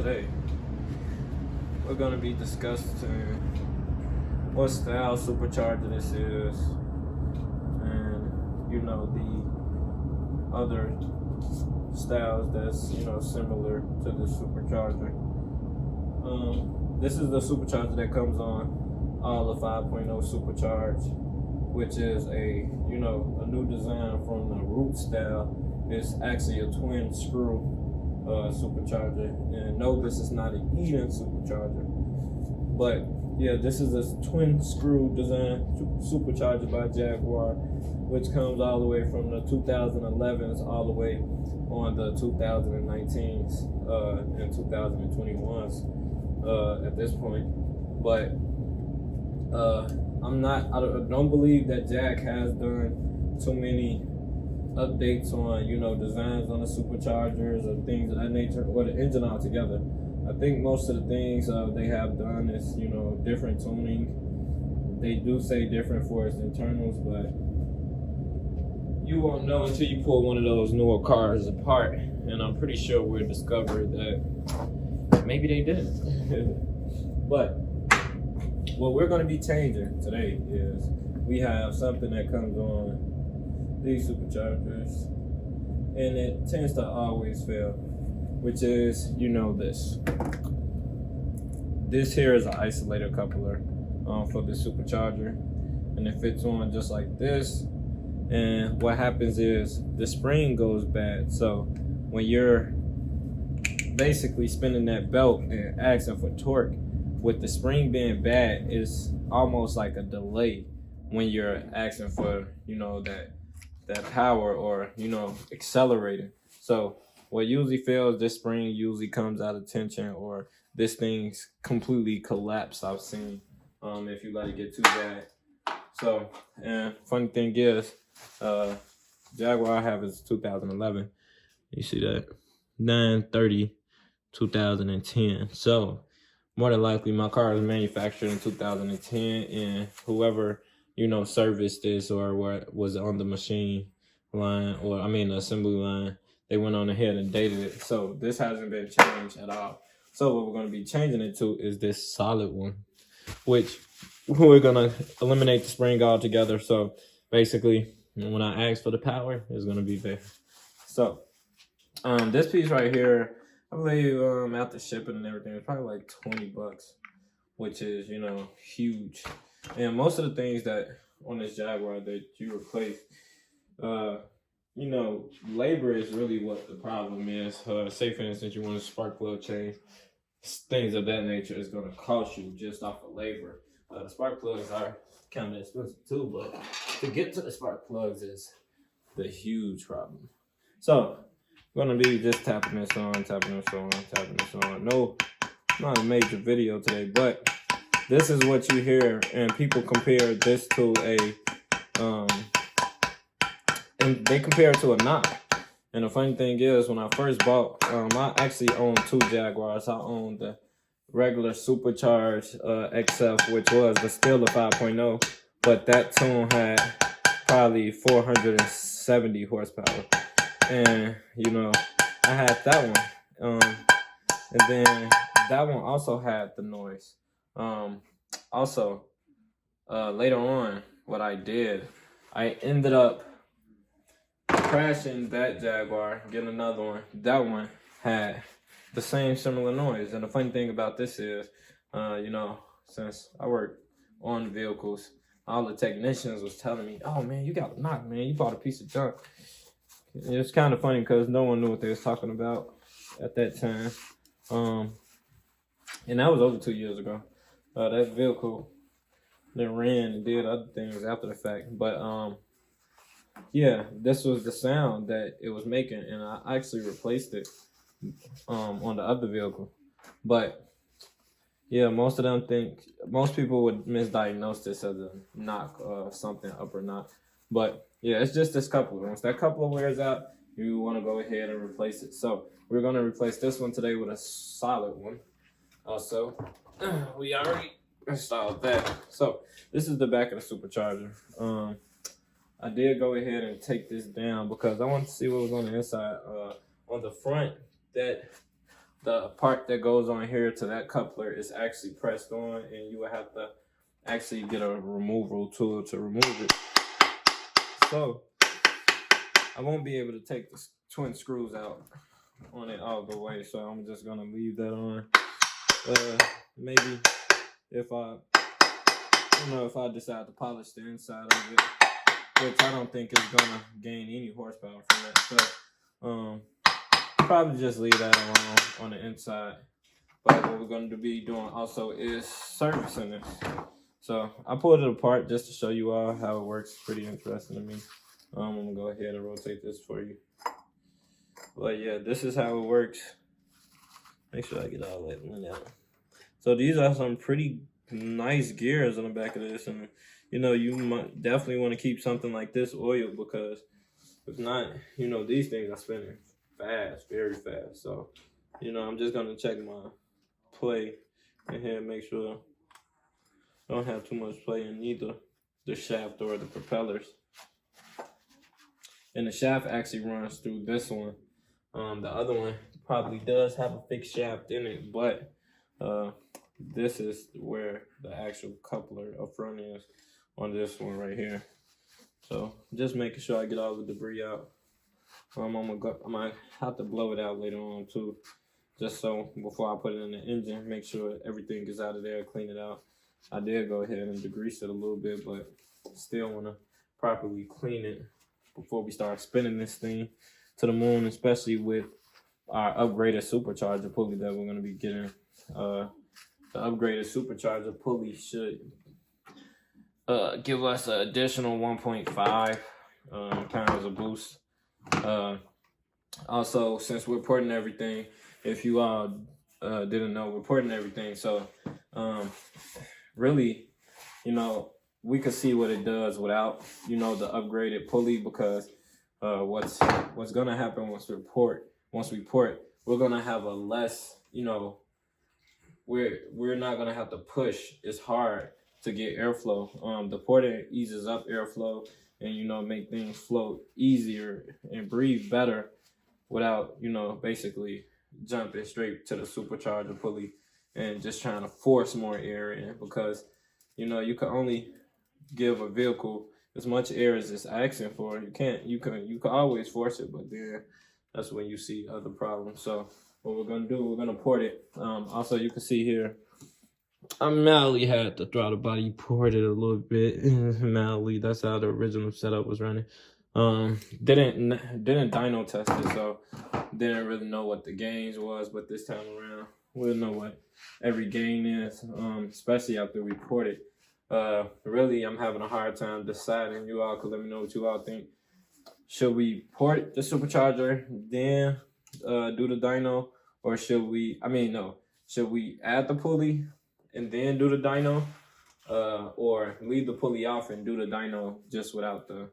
today we're going to be discussing what style supercharger this is, and the other styles that's similar to the supercharger. This is the supercharger that comes on all the 5.0 supercharge, which is a new design from the root style. It's actually a twin screw supercharger, and no, this is not an Eden supercharger, but yeah, this is a twin screw design supercharger by Jaguar, which comes all the way from the 2011s all the way on the 2019s and 2021s at this point. But I don't believe that Jag has done too many updates on designs on the superchargers or things of that nature, or the engine altogether. I think most of the things they have done is different tuning. They do say different for its internals, but you won't know until you pull one of those newer cars apart, and I'm pretty sure we'll discover that maybe they didn't. But what we're going to be changing today is we have something that comes on these superchargers, and it tends to always fail, which is this here is an isolator coupler for the supercharger, and it fits on just like this. And what happens is the spring goes bad, so when you're basically spinning that belt and asking for torque, with the spring being bad, it's almost like a delay when you're asking for that power or accelerating. So what usually fails, this spring usually comes out of tension, or this thing's completely collapsed, I've seen, if you let it get too bad. So, and funny thing is, Jaguar I have is 2011. You see that? 9/30/2010. So more than likely my car was manufactured in 2010, and whoever serviced this or what was on the machine line, or the assembly line, they went on ahead and dated it. So this hasn't been changed at all. So what we're going to be changing it to is this solid one, which we're going to eliminate the spring altogether. So basically, when I ask for the power, it's going to be there. So this piece right here, I believe after shipping and everything, it's probably like $20, which is huge. And most of the things that on this Jaguar that you replace, labor is really what the problem is. Say for instance, you want a spark plug change, things of that nature is going to cost you just off of labor. The spark plugs are kind of expensive too, but to get to the spark plugs is the huge problem. So I'm going to be just tapping this on, tapping this on, tapping this on. No, not a major video today, but this is what you hear, and people compare this to and they compare it to a knock. And the funny thing is, when I first bought, I actually owned two Jaguars. I owned the regular supercharged XF, which was still a 5.0, but that tune had probably 470 horsepower. And I had that one, and then that one also had the noise. Also, later on, what I did, I ended up crashing that Jaguar, getting another one. That one had the same similar noise. And the funny thing about this is, since I work on vehicles, all the technicians was telling me, "Oh man, you got a knock, man. You bought a piece of junk." It's kind of funny because no one knew what they was talking about at that time. And that was over 2 years ago. That vehicle then ran and did other things after the fact. But yeah, this was the sound that it was making, and I actually replaced it on the other vehicle. But yeah, most people would misdiagnose this as a knock, something upper knock. But yeah, it's just this coupler. Once that coupler wears out, you want to go ahead and replace it. So we're going to replace this one today with a solid one. Also, we already installed that. So this is the back of the supercharger. I did go ahead and take this down because I wanted to see what was on the inside. On the front, that the part that goes on here to that coupler is actually pressed on, and you will have to actually get a removal tool to remove it. So I won't be able to take the twin screws out on it all the way, so I'm just gonna leave that on. Maybe if I decide to polish the inside of it, which I don't think is gonna gain any horsepower from that. So probably just leave that alone on the inside. But what we're going to be doing also is servicing this. So I pulled it apart just to show you all how it works. Pretty interesting to me. I'm gonna go ahead and rotate this for you. But yeah, this is how it works. Make sure I get all that one out. So these are some pretty nice gears on the back of this, and you know, you might definitely want to keep something like this oiled, because if not, you know, these things are spinning fast, very fast. So, you know, I'm just gonna check my play in here, make sure I don't have too much play in either the shaft or the propellers. And the shaft actually runs through this one. The other one probably does have a fixed shaft in it, but this is where the actual coupler up front is on this one right here. So just making sure I get all the debris out. I might have to blow it out later on too, just so before I put it in the engine, make sure everything is out of there, clean it out. I did go ahead and degrease it a little bit, but still want to properly clean it before we start spinning this thing to the moon, especially with our upgraded supercharger pulley that we're going to be getting. The upgraded supercharger pulley should give us an additional 1.5 pounds of boost. Also, since we're porting everything, if you all didn't know, we're porting everything. So really, you know, we could see what it does without, you know, the upgraded pulley, because what's gonna happen once we port, we're gonna have a less, you know, we're not gonna have to push as hard to get airflow. The porting eases up airflow and, you know, make things float easier and breathe better without, you know, basically jumping straight to the supercharger pulley and just trying to force more air in, because, you know, you can only give a vehicle as much air as it's asking for. You can always force it, but then that's when you see other problems. So what we're gonna do, we're gonna port it. Also, you can see here, I mildly had the throttle body ported a little bit. Mildly, that's how the original setup was running. Didn't dyno test it, so didn't really know what the gains was, but this time around we'll know what every gain is, especially after we port it. Really, I'm having a hard time deciding. You all could let me know what you all think. Should we port the supercharger, then do the dyno, or should we add the pulley and then do the dyno, or leave the pulley off and do the dyno just without the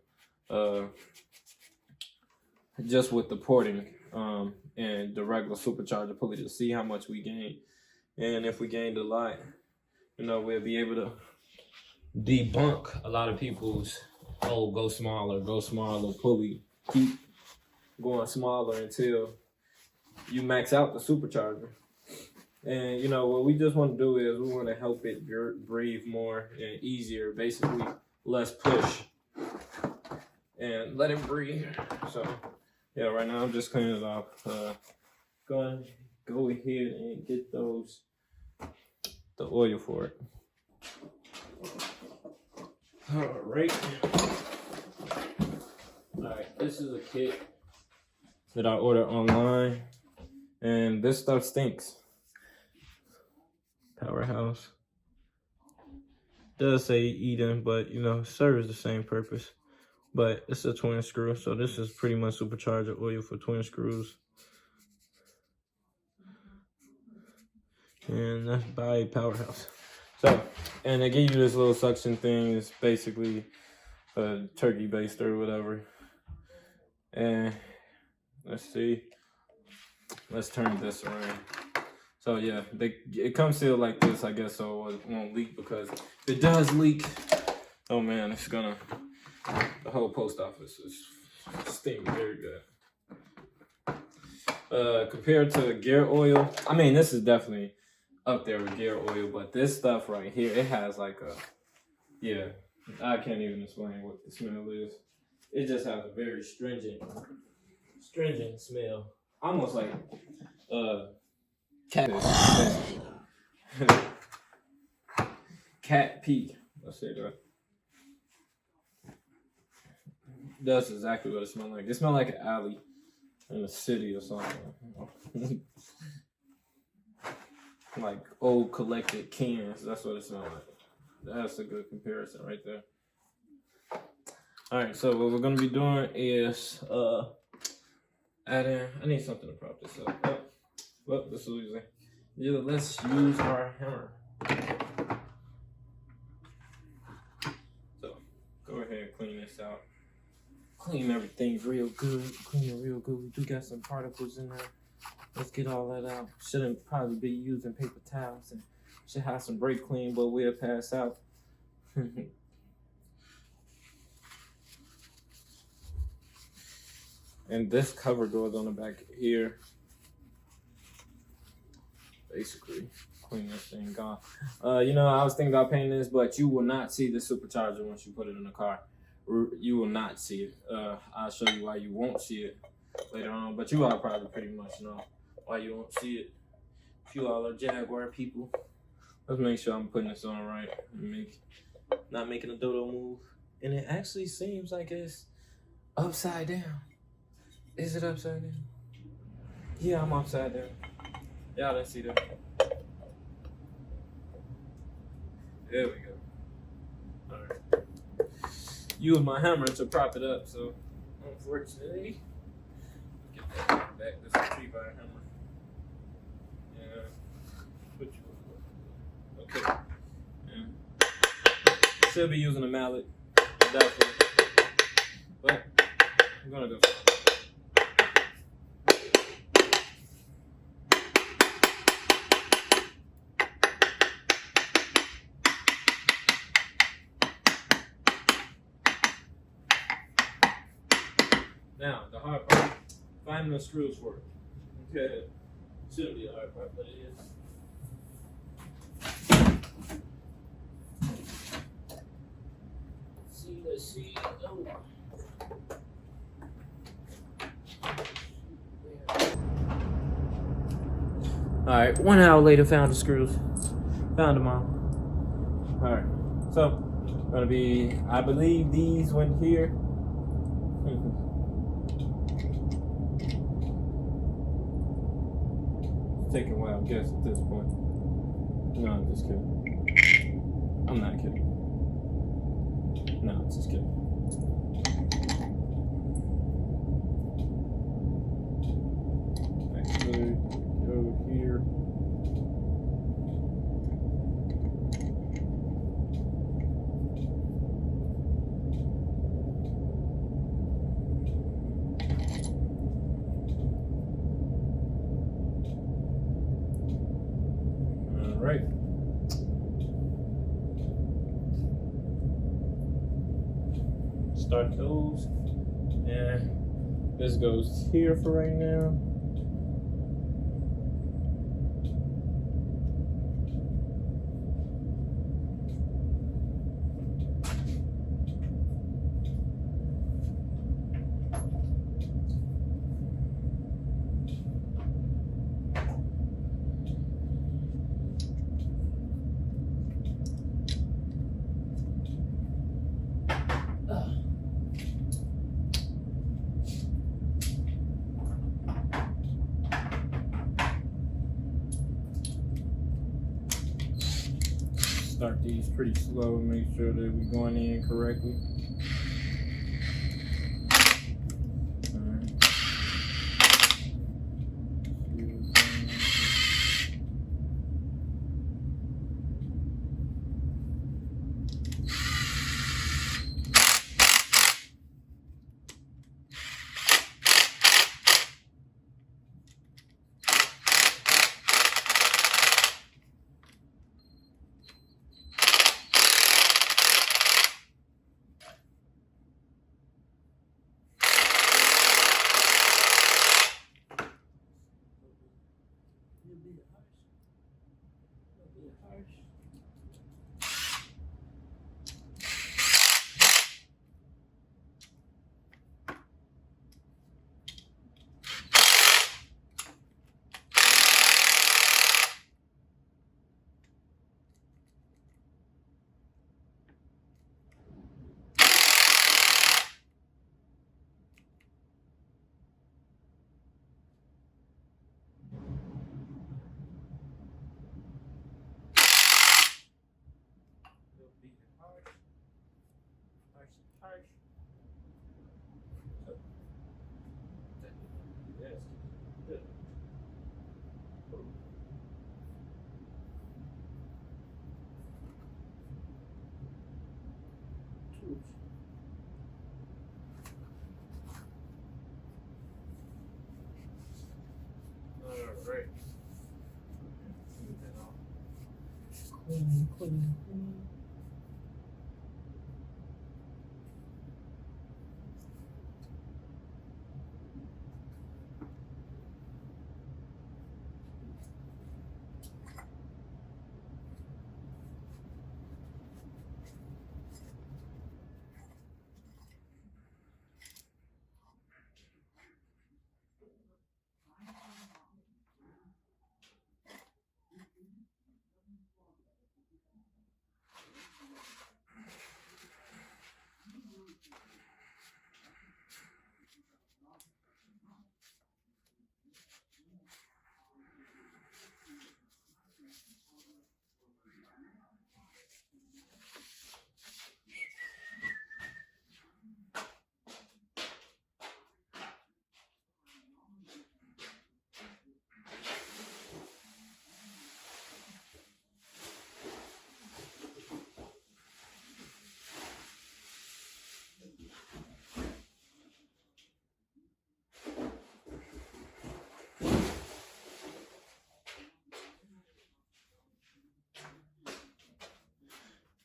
just with the porting and the regular supercharger pulley, to see how much we gain. And if we gained a lot, you know, we'll be able to debunk a lot of people's go smaller pulley. Keep going smaller until you max out the supercharger. And, you know, what we just want to do is we want to help it breathe more and easier, basically less push, and let it breathe. So yeah, right now I'm just cleaning it off. Go ahead and get the oil for it. All right, this is a kit that I ordered online, and this stuff stinks. Powerhouse does say Eden, but, you know, serves the same purpose. But it's a twin screw, so this is pretty much supercharger oil for twin screws. And that's by Powerhouse. So, and they give you this little suction thing. It's basically a turkey baster or whatever. And let's see. Let's turn this around. So yeah, it comes sealed like this, I guess, so it won't leak, because if it does leak, oh man, it's gonna, the whole post office is stinking very good. Compared to gear oil, I mean, this is definitely up there with gear oil, but this stuff right here, it has like a, yeah, I can't even explain what the smell is. It just has a very stringent smell, almost like cat cat pee. Let's say that. That's exactly what it smells like. It smells like an alley in the city or something. Like old collected cans. That's what it smells like. That's a good comparison right there. All right, so what we're gonna be doing is adding. I need something to prop this up. Well, this is easy. Yeah, let's use our hammer. So go ahead and clean this out. Clean everything real good. Clean it real good. We do got some particles in there. Let's get all that out. Shouldn't probably be using paper towels and should have some brake clean, but we'll pass out. And this cover goes on the back here. Basically, clean this thing off. You know, I was thinking about painting this, but you will not see the supercharger once you put it in the car. You will not see it. I'll show you why you won't see it later on, but you all probably pretty much know why you won't see it. If you all are Jaguar people, let's make sure I'm putting this on right. Not making a dodo move. And it actually seems like it's upside down. Is it upside down? Yeah, I'm upside down. Y'all didn't see that. There we go. All right. Use my hammer to prop it up, so unfortunately, get that back. This is a 3-bar hammer. Yeah. Put you okay. Yeah. Should be using a mallet, definitely. But I'm gonna go. Now, the hard part, finding the screws for it. Okay. Shouldn't be a hard part, but it is. Let's see. Oh. Alright, 1 hour later, found the screws. Found them all. Alright, so, gonna be, I believe these went here. Taking a while, I guess, at this point. No, I'm just kidding. I'm not kidding. No, I'm just kidding. Actually, go here. Right. Start those. And this goes here for right now. Start these pretty slow and make sure that we're going in correctly. harsh. Yes. Good. All right. Clean, clean, clean.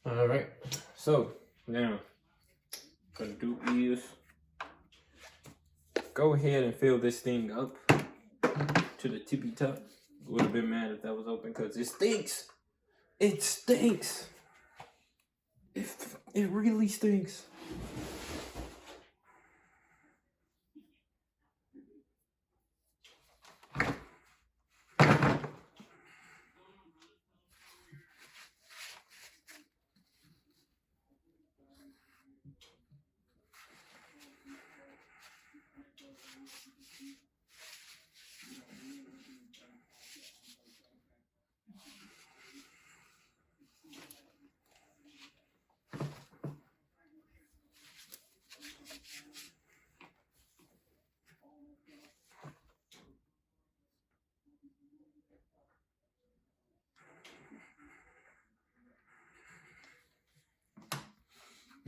All right, so now what I'm gonna do is go ahead and fill this thing up to the tippy top. Would have been mad if that was open because it stinks. It stinks. It really stinks.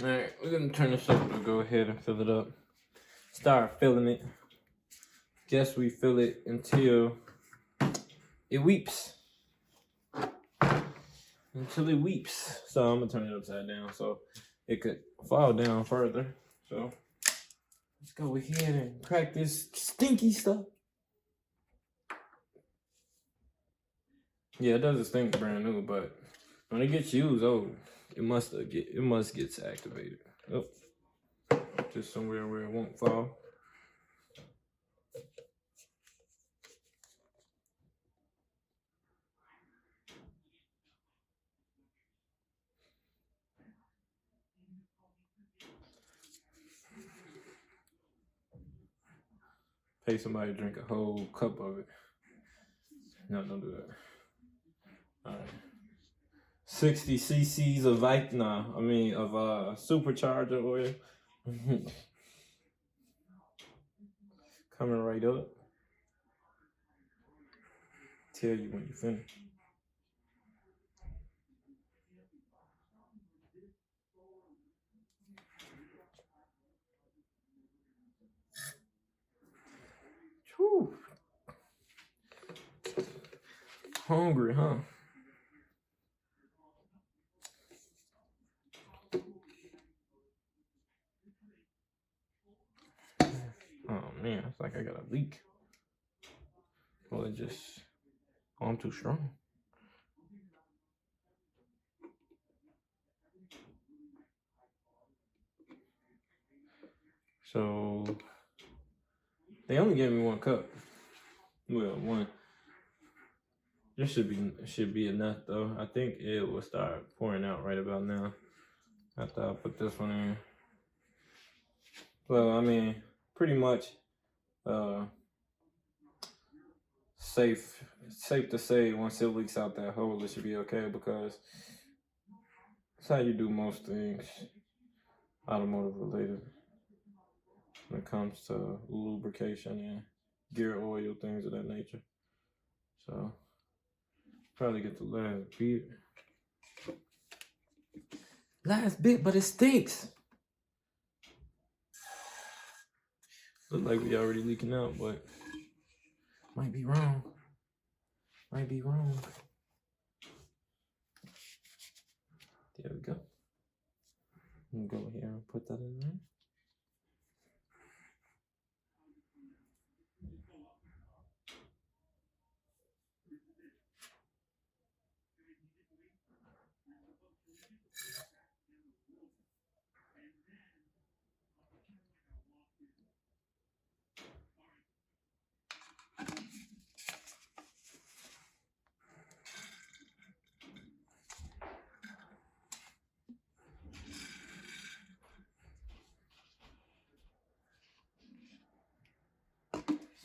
All right, we're gonna turn this up to go ahead and fill it up. Start filling it. Guess we fill it until it weeps. Until it weeps. So I'm gonna turn it upside down so it could fall down further. So let's go ahead and crack this stinky stuff. Yeah, it doesn't stink brand new, but when it gets used, oh, it must get activated. Oh, just somewhere where it won't fall. Pay somebody to drink a whole cup of it. No, don't do that. All right. 60 cc's of supercharger oil. Coming right up. Tell you when you finish. Whew. Hungry, huh? Oh man, it's like I got a leak. Well, I'm too strong. So they only gave me one cup. Well, one. This should be enough though. I think it will start pouring out right about now. After I put this one in. Well, I mean, pretty much safe to say once it leaks out that hole, it should be okay because that's how you do most things. automotive related when it comes to lubrication and gear oil, things of that nature. So probably get the last bit. Last bit, but it stinks. Look like we already leaking out, but might be wrong. Might be wrong. There we go. I'm gonna go here and put that in there.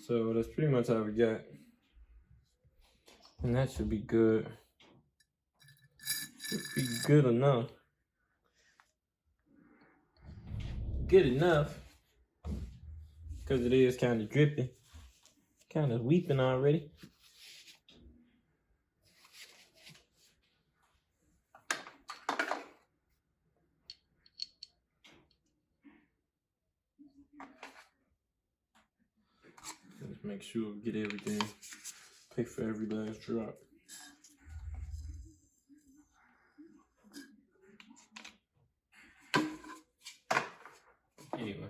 So that's pretty much how we got. And that should be good. Should be good enough. Good enough. Because it is kind of drippy. Kind of weeping already. Let's make sure we get everything. Pay for every last drop. Anyway.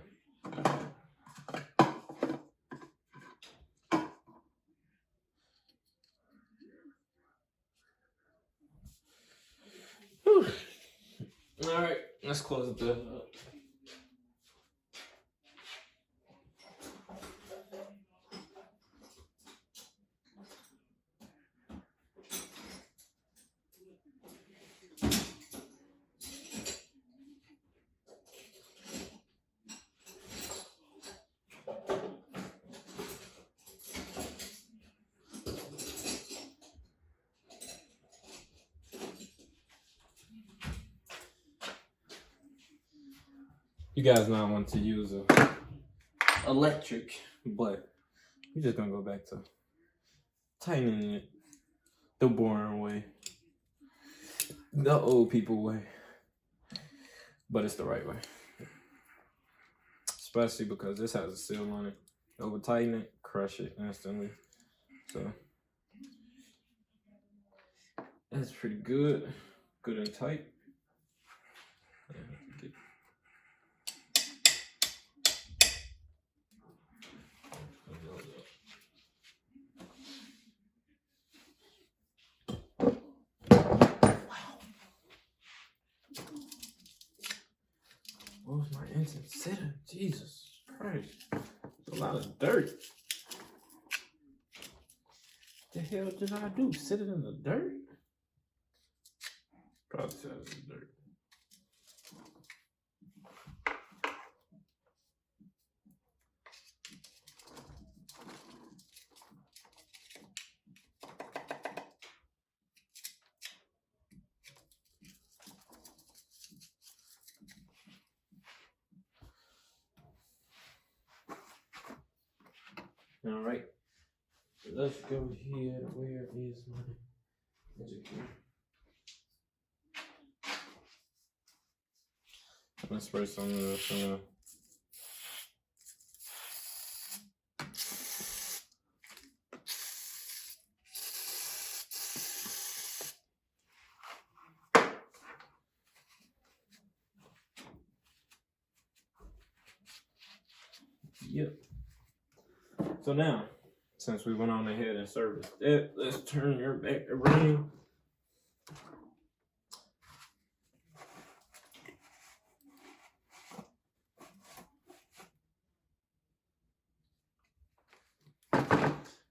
Whew. All right, let's close it up. You guys know I want to use a electric, but we're just gonna go back to tightening it the boring way, the old people way, but it's the right way. Especially because this has a seal on it. Over tighten it, crush it instantly. So that's pretty good, good and tight. What was my engine sitting? Jesus Christ. There's a lot of dirt. The hell did I do? Sit it in the dirt? Probably sat it in the dirt. All right, let's go here. Where is my educator? Let's spray some of this. Yep. So now, since we went on ahead and serviced it, let's turn your back around.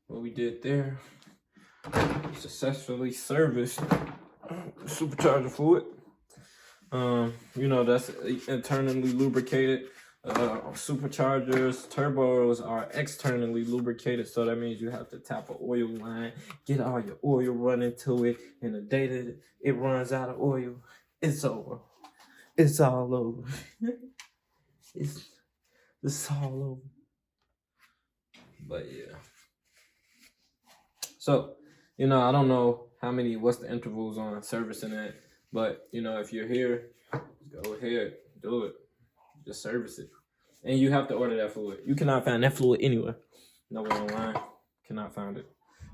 What we did there, successfully serviced supercharger fluid. You know, that's internally lubricated. Superchargers, turbos are externally lubricated, so that means you have to tap an oil line, get all your oil running to it, and the day that it runs out of oil, it's over. It's all over. it's all over. But yeah. So, I don't know what's the intervals on servicing it, but if you're here, go ahead, do it. Just service it. And you have to order that fluid. You cannot find that fluid anywhere. Nowhere online. Cannot find it.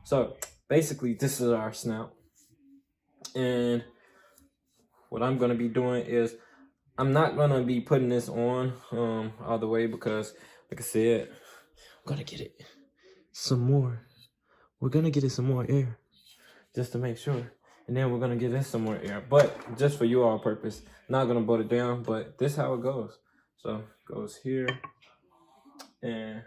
So basically this is our snout. And what I'm gonna be doing is I'm not gonna be putting this on all the way because like I said, I'm gonna get it some more. We're gonna get it some more air just to make sure. And then we're gonna give this some more air. But just for you all purpose, not gonna bolt it down, but this is how it goes. So it goes here and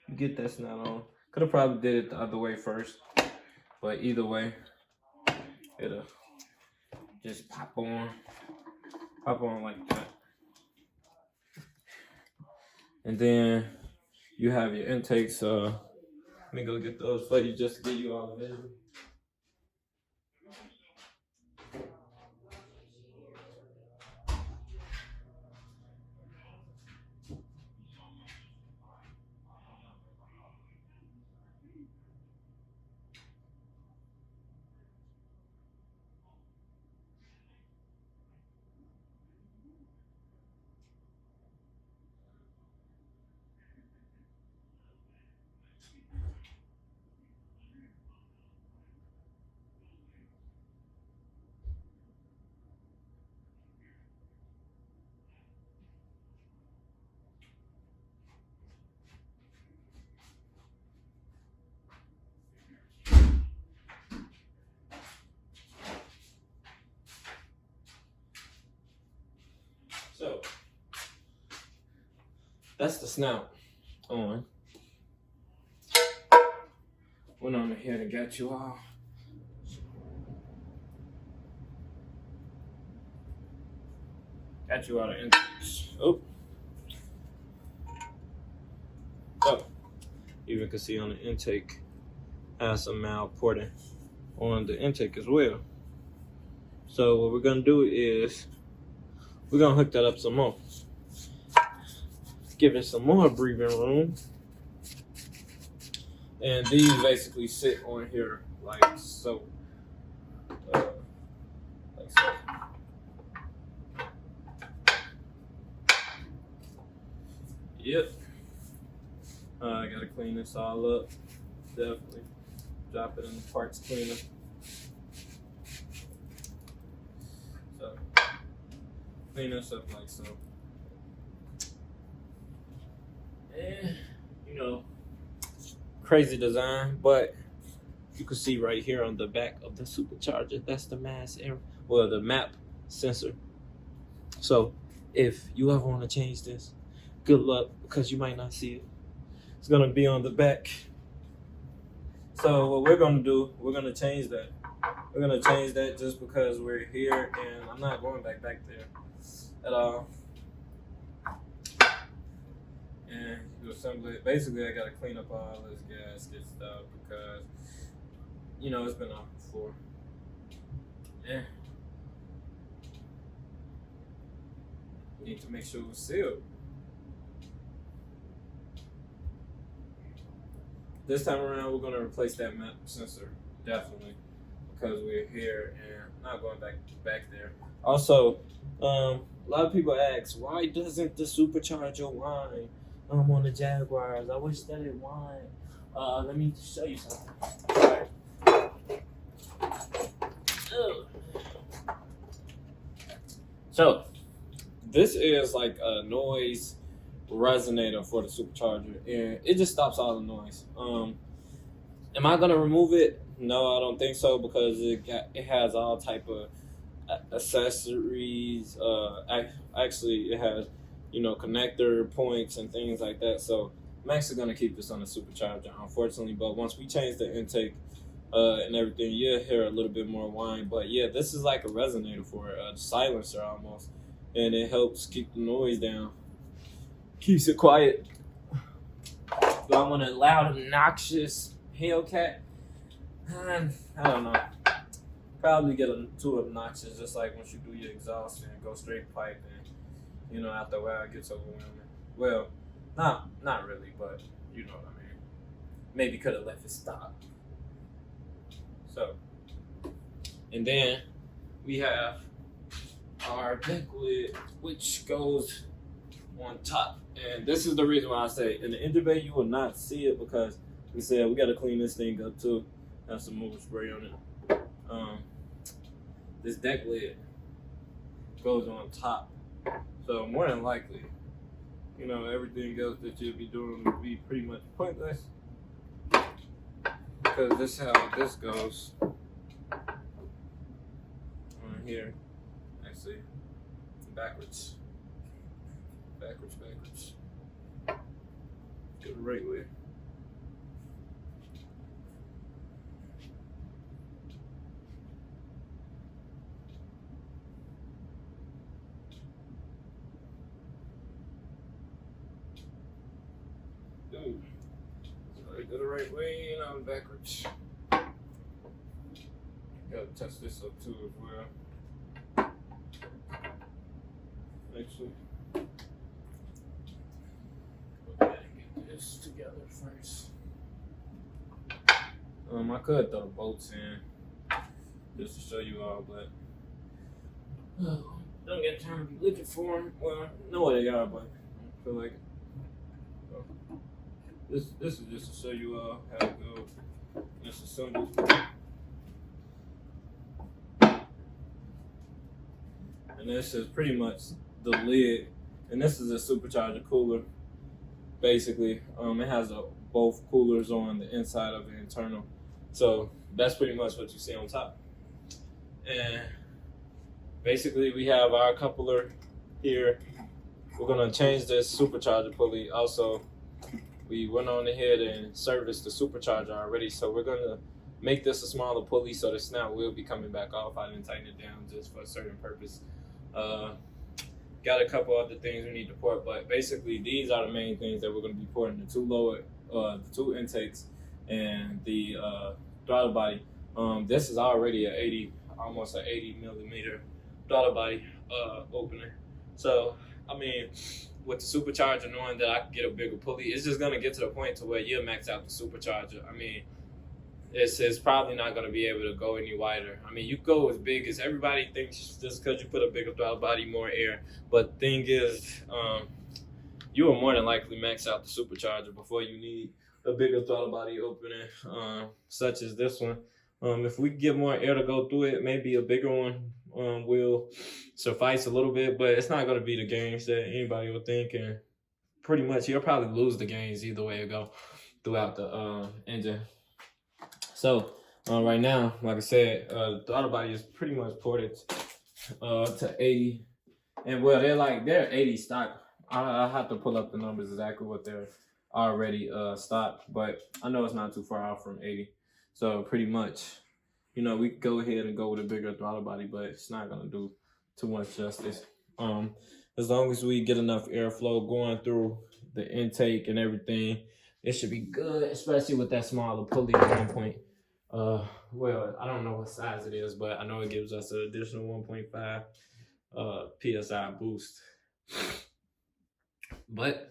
you get that snout on. Could have probably did it the other way first, but either way, it'll just pop on like that. And then you have your intakes. Let me go get those for you just to get you all the vision. So that's the snout on. Went on ahead and got you all. Got you out of intakes. Oh. So you can see on the intake has some malporting on the intake as well. So what we're gonna do is we're gonna hook that up some more. Give it some more breathing room. And these basically sit on here like so. Like so. Yep. I gotta clean this all up. Definitely. Drop it in the parts cleaner. So, clean this up like so. And, crazy design, but you can see right here on the back of the Supercharger, that's the mass air, well, the map sensor. So, if you ever want to change this, good luck, because you might not see it. It's gonna be on the back. So what we're gonna do, we're gonna change that. We're gonna change that just because we're here, and I'm not going back there at all. And you assemble it. Basically, I gotta clean up all this gasket stuff because it's been off before. Yeah. Need to make sure it's sealed. This time around, we're gonna replace that map sensor, definitely, because we're here and not going back there. Also, a lot of people ask, why doesn't the Supercharger whine on the Jaguars? I wish that it whined. Let me show you something. So, this is like a noise resonator for the Supercharger, and it just stops all the noise. Am I gonna remove it? No, I don't think so, because it has all type of accessories. Actually, it has connector points and things like that. So I'm actually gonna keep this on the Supercharger, unfortunately. But once we change the intake and everything, you'll hear a little bit more whine. But yeah, this is like a resonator for it, a silencer almost, and it helps keep the noise down. Keeps it quiet. Do I want a loud, obnoxious Hellcat? I don't know. probably get too obnoxious, just like once you do your exhaust and go straight pipe, and you know, after a while it gets overwhelming. Well, not really, but you know what I mean. Maybe could have left it stop. So, and then we have our deck lid, which goes on top. And this is the reason why I say in the engine bay you will not see it, because we said we got to clean this thing up too. Have some motor spray on it. This deck lid goes on top, so more than likely, you know, everything else that you'll be doing will be pretty much pointless, because this is how this goes on here. Actually, backwards. Go the right way. Ooh. Sorry, go the right way and I'm backwards. Gotta touch this up too as well. Actually, go ahead and get this together first. I could throw the bolts in just to show you all, but don't get time to be looking for them. Well, I know what they are, but I feel like this is just to show you all how it goes. Just assembled. And this is pretty much the lid, and this is a supercharger cooler. Basically, it has both coolers on the inside of the internal, so that's pretty much what you see on top. And basically, we have our coupler here. We're gonna change this supercharger pulley. Also, we went on ahead and serviced the supercharger already, so we're gonna make this a smaller pulley so the snout will be coming back off. I didn't tighten it down just for a certain purpose. Got a couple other things we need to port, but basically these are the main things that we're going to be porting: the two intakes and the throttle body. This is already almost an 80 millimeter throttle body opener. So I mean, with the supercharger, knowing that I can get a bigger pulley, it's just going to get to the point to where you'll max out the supercharger. I mean, it's probably not going to be able to go any wider. I mean, you go as big as everybody thinks just because you put a bigger throttle body, more air. But the thing is, you will more than likely max out the supercharger before you need a bigger throttle body opening, such as this one. If we get more air to go through it, maybe a bigger one will suffice a little bit, but it's not going to be the gains that anybody would think. And pretty much, you'll probably lose the gains either way it go throughout the engine. So right now, like I said, the throttle body is pretty much ported to 80, and well, they're 80 stock. I have to pull up the numbers exactly what they're already stock, but I know it's not too far off from 80. So pretty much, you know, we could go ahead and go with a bigger throttle body, but it's not gonna do too much justice. As long as we get enough airflow going through the intake and everything, it should be good, especially with that smaller pulley at 1 point. Well, I don't know what size it is, but I know it gives us an additional 1.5 PSI boost. But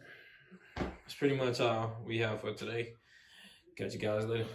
that's pretty much all we have for today. Catch you guys later.